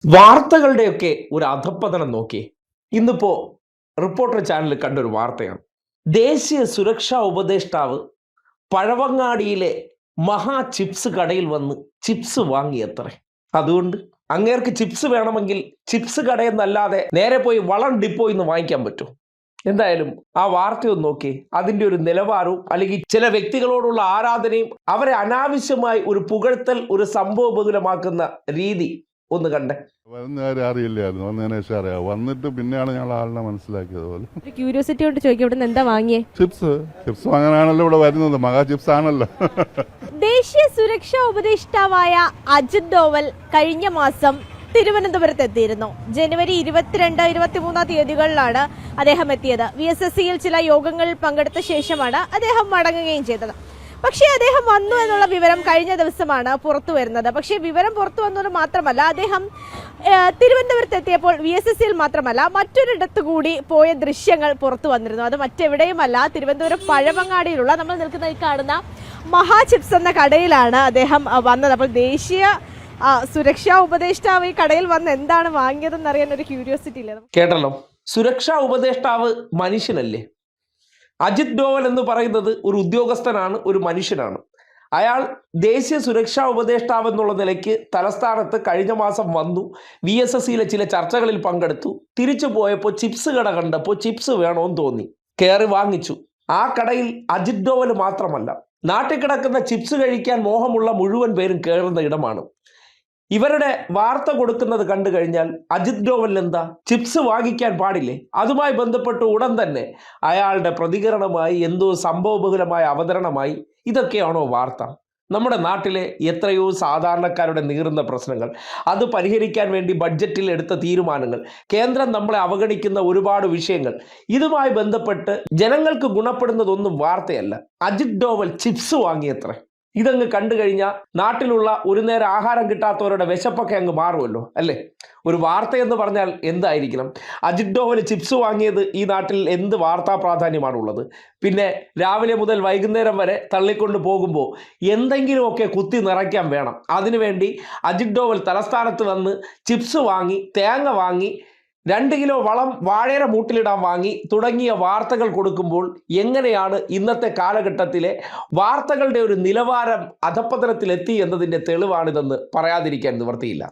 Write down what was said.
വാർത്തകളുടെയൊക്കെ ഒരു അധപ്പതനം നോക്കി ഇന്നിപ്പോ റിപ്പോർട്ടർ ചാനലിൽ കണ്ടൊരു വാർത്തയാണ്. ദേശീയ സുരക്ഷാ ഉപദേഷ്ടാവ് പഴവങ്ങാടിയിലെ മഹാ ചിപ്സ് കടയിൽ വന്ന് ചിപ്സ് വാങ്ങിയത്രേ. അതുകൊണ്ട് അങ്ങേർക്ക് ചിപ്സ് വേണമെങ്കിൽ ചിപ്സ് കടയിൽ നിന്നല്ലാതെ നേരെ പോയി വളം ഡിപ്പോയിൽ നിന്ന് വാങ്ങിക്കാൻ പറ്റും. എന്തായാലും ആ വാർത്തയൊന്ന് നോക്കി അതിൻ്റെ ഒരു നിലവാരവും അല്ലെങ്കിൽ ചില വ്യക്തികളോടുള്ള ആരാധനയും അവരെ അനാവശ്യമായി ഒരു പുകഴ്ത്തൽ ഒരു സംഭവബഹുലമാക്കുന്ന രീതി ഒന്ന് കണ്ടേ. വരുന്നവരെ അറിയില്ലായിരുന്നു, വന്നതിന് ശേഷം അറിയാം. വന്നിട്ട് പിന്നെയാണ് ഞങ്ങൾ ആളിനെ മനസ്സിലാക്കിയത് പോലെ. ക്യൂരിയോസിറ്റി കൊണ്ട് ചോദിക്കും, ഇവിടെ എന്താ വാങ്ങിയേ? ചിപ്സ് വാങ്ങാനാണല്ലോ ഇവിടെ വരുന്നത്, മഹാ ചിപ്സ് ആണല്ലോ. ദേശീയ സുരക്ഷാ ഉപദേഷ്ടാവായ അജിത് ഡോവൽ കഴിഞ്ഞ മാസം തിരുവനന്തപുരത്ത് എത്തിയിരുന്നു. ജനുവരി 22, 23 തീയതികളിലാണ് അദ്ദേഹം എത്തിയത്. VSSCയിൽ ചില യോഗങ്ങളിൽ പങ്കെടുത്ത ശേഷമാണ് അദ്ദേഹം മടങ്ങുകയും ചെയ്തത്. പക്ഷേ അദ്ദേഹം വന്നു എന്നുള്ള വിവരം കഴിഞ്ഞ ദിവസമാണ് പുറത്തു വരുന്നത്. പക്ഷേ വിവരം പുറത്തു വന്നത് മാത്രമല്ല, അദ്ദേഹം തിരുവനന്തപുരത്ത് എത്തിയപ്പോൾ VSSCയിൽ മാത്രമല്ല മറ്റൊരിടത്തു കൂടി പോയ ദൃശ്യങ്ങൾ പുറത്തു വന്നിരുന്നു. അത് മറ്റെവിടെയുമല്ല, തിരുവനന്തപുരം പഴവങ്ങാടിയിലുള്ള നമ്മൾ നിൽക്കുന്ന ഈ കാണുന്ന മഹാ ചിപ്സ് എന്ന കടയിലാണ് അദ്ദേഹം വന്നത്. അപ്പോൾ ദേശീയ സുരക്ഷാ ഉപദേഷ്ടാവ് ഈ കടയിൽ വന്ന് എന്താണ് വാങ്ങിയതെന്ന് അറിയാൻ ഒരു ക്യൂരിയോസിറ്റി ഇല്ല. കേട്ടല്ലോ, സുരക്ഷാ ഉപദേഷ്ടാവ് മനുഷ്യനല്ലേ? അജിത് ഡോവൽ എന്ന് പറയുന്നത് ഒരു ഉദ്യോഗസ്ഥനാണ്, ഒരു മനുഷ്യനാണ്. അയാൾ ദേശീയ സുരക്ഷാ ഉപദേഷ്ടാവ് എന്നുള്ള നിലയ്ക്ക് തലസ്ഥാനത്ത് കഴിഞ്ഞ മാസം വന്നു. VSSCയിലെ ചില ചർച്ചകളിൽ പങ്കെടുത്തു. തിരിച്ചു പോയപ്പോൾ ചിപ്സ് കട കണ്ടപ്പോൾ ചിപ്സ് വേണമെന്ന് തോന്നി, കയറി വാങ്ങിച്ചു. ആ കടയിൽ അജിത് ഡോവൽ മാത്രമല്ല, നാട്ടിൽ കിടക്കുന്ന ചിപ്സ് കഴിക്കാൻ മോഹമുള്ള മുഴുവൻ പേരും കയറുന്ന ഇടമാണ്. ഇവരുടെ വാർത്ത കൊടുക്കുന്നത് കണ്ടു കഴിഞ്ഞാൽ അജിത് ഡോവൽ എന്താ ചിപ്സ് വാങ്ങിക്കാൻ പാടില്ലേ? അതുമായി ബന്ധപ്പെട്ട് ഉടൻ തന്നെ അയാളുടെ പ്രതികരണമായി എന്തോ സംഭവബഹുലമായ അവതരണമായി. ഇതൊക്കെയാണോ വാർത്ത? നമ്മുടെ നാട്ടിലെ എത്രയോ സാധാരണക്കാരുടെ നീറുന്ന പ്രശ്നങ്ങൾ, അത് പരിഹരിക്കാൻ വേണ്ടി ബഡ്ജറ്റിൽ എടുത്ത തീരുമാനങ്ങൾ, കേന്ദ്രം നമ്മളെ അവഗണിക്കുന്ന ഒരുപാട് വിഷയങ്ങൾ, ഇതുമായി ബന്ധപ്പെട്ട് ജനങ്ങൾക്ക് ഗുണപ്പെടുന്നതൊന്നും വാർത്തയല്ല. അജിത് ഡോവൽ ചിപ്സ് വാങ്ങിയത്രേ. ഇതങ്ങ് കണ്ടു കഴിഞ്ഞാൽ നാട്ടിലുള്ള ഒരു നേരം ആഹാരം കിട്ടാത്തവരുടെ വിശപ്പൊക്കെ അങ്ങ് മാറുമല്ലോ, അല്ലേ? ഒരു വാർത്തയെന്ന് പറഞ്ഞാൽ എന്തായിരിക്കണം? അജിത് ഡോവൽ ചിപ്സ് വാങ്ങിയത് ഈ നാട്ടിൽ എന്ത് വാർത്താ പ്രാധാന്യമാണുള്ളത്? പിന്നെ രാവിലെ മുതൽ വൈകുന്നേരം വരെ തള്ളിക്കൊണ്ട് പോകുമ്പോൾ എന്തെങ്കിലുമൊക്കെ കുത്തി നിറയ്ക്കാൻ വേണം. അതിനുവേണ്ടി അജിത് ഡോവൽ തലസ്ഥാനത്ത് വന്ന് ചിപ്സ് വാങ്ങി, തേങ്ങ വാങ്ങി, 2 കിലോ വളം വാഴയുടെ മൂട്ടിലിടാൻ വാങ്ങി തുടങ്ങിയ വാർത്തകൾ കൊടുക്കുമ്പോൾ എങ്ങനെയാണ് ഇന്നത്തെ കാലഘട്ടത്തിലെ വാർത്തകളുടെ ഒരു നിലവാരം അധപ്പതനത്തിലെത്തി എന്നതിൻ്റെ തെളിവാണിതെന്ന് പറയാതിരിക്കാൻ നിവൃത്തിയില്ല.